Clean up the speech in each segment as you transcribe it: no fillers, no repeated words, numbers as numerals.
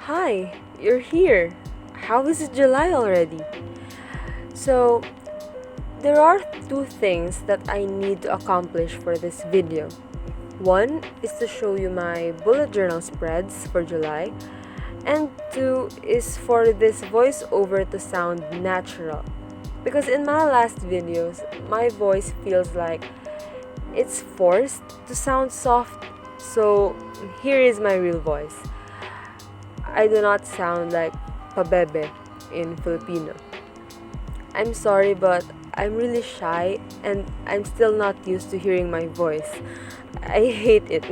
Hi, you're here. How is it July already? So, there are two things that I need to accomplish for this video. One is to show you my bullet journal spreads for July, and two is for this voiceover to sound natural. Because in my last videos, my voice feels like it's forced to sound soft, so here is my real voice. I do not sound like pabebe in Filipino. I'm sorry, but I'm really shy and I'm still not used to hearing my voice. I hate it.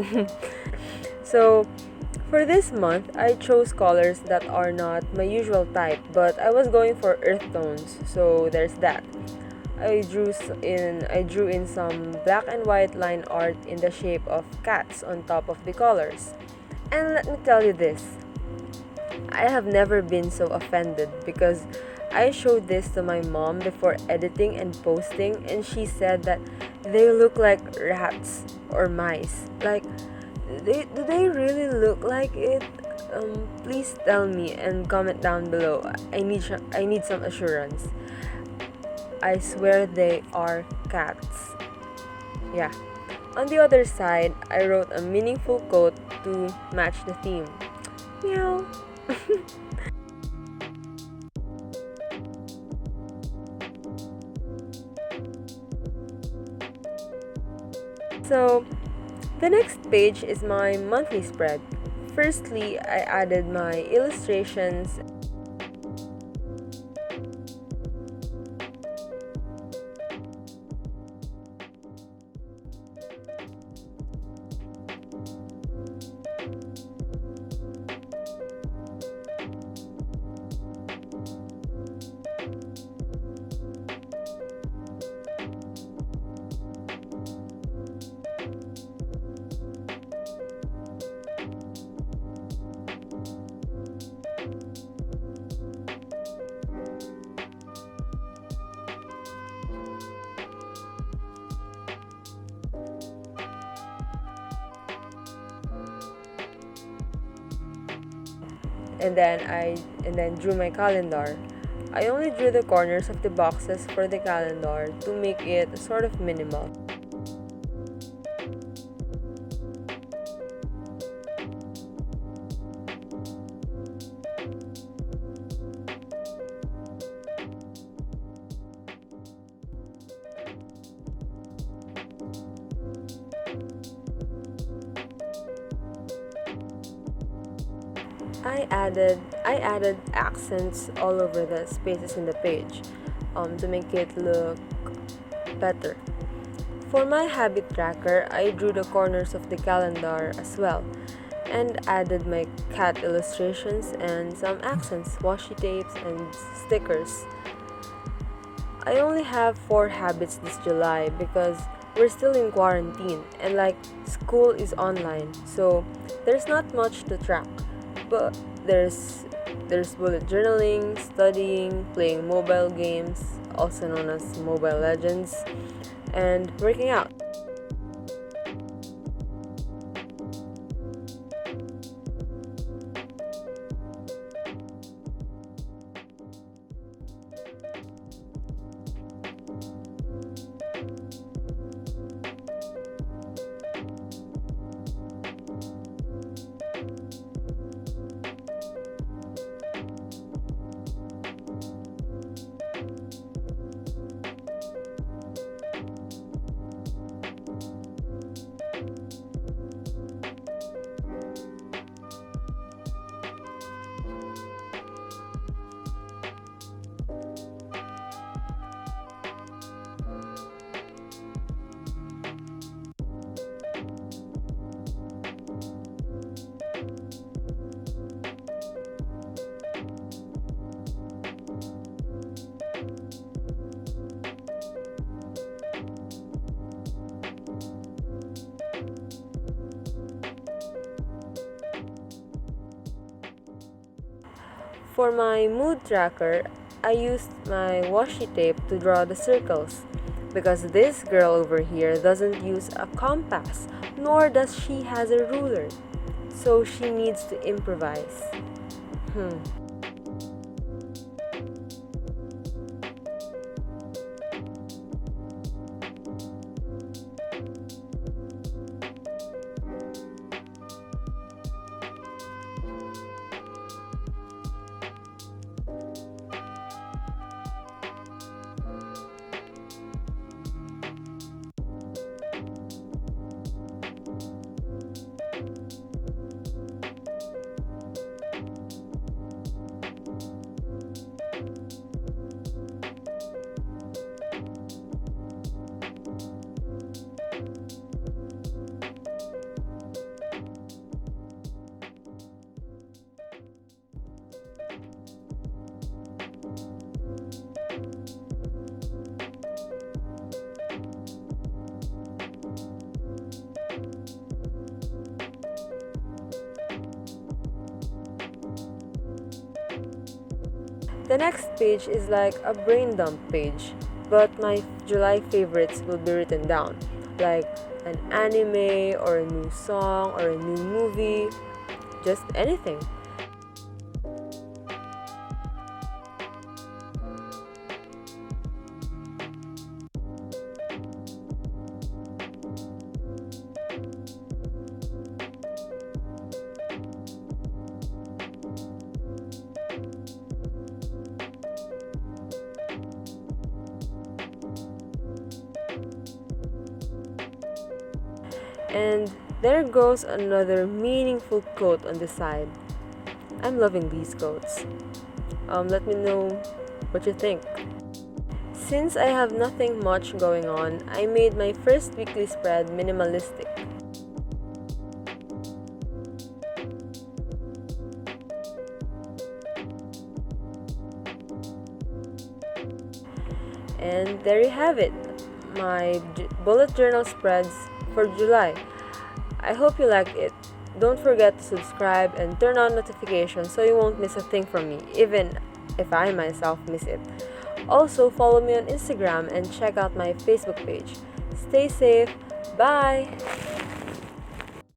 So, for this month, I chose colors that are not my usual type, but I was going for earth tones, so there's that. I drew in some black and white line art in the shape of cats on top of the colors. And let me tell you this, I have never been so offended because I showed this to my mom before editing and posting, and she said that they look like rats or mice. Like, do they really look like it? Please tell me and comment down below. I need some assurance. I swear they are cats. Yeah. On the other side, I wrote a meaningful quote to match the theme. Meow. So, the next page is my monthly spread. Firstly, I added my illustrations. And then drew my calendar. I only drew the corners of the boxes for the calendar to make it sort of minimal. I added accents all over the spaces in the page to make it look better. For my habit tracker, I drew the corners of the calendar as well and added my cat illustrations and some accents, washi tapes and stickers. I only have 4 habits this July because we're still in quarantine and like school is online, so there's not much to track. But there's bullet journaling, studying, playing mobile games, also known as Mobile Legends, and working out. For my mood tracker, I used my washi tape to draw the circles because this girl over here doesn't use a compass, nor does she has a ruler. So she needs to improvise. The next page is like a brain dump page, but my July favorites will be written down, like an anime or a new song or a new movie, just anything. And there goes another meaningful quote on the side. I'm loving these quotes. Let me know what you think. Since I have nothing much going on, I made my first weekly spread minimalistic. And there you have it, my bullet journal spreads for July. I hope you like it. Don't forget to subscribe and turn on notifications so you won't miss a thing from me, even if I myself miss it. Also, follow me on Instagram and check out my Facebook page. Stay safe. Bye!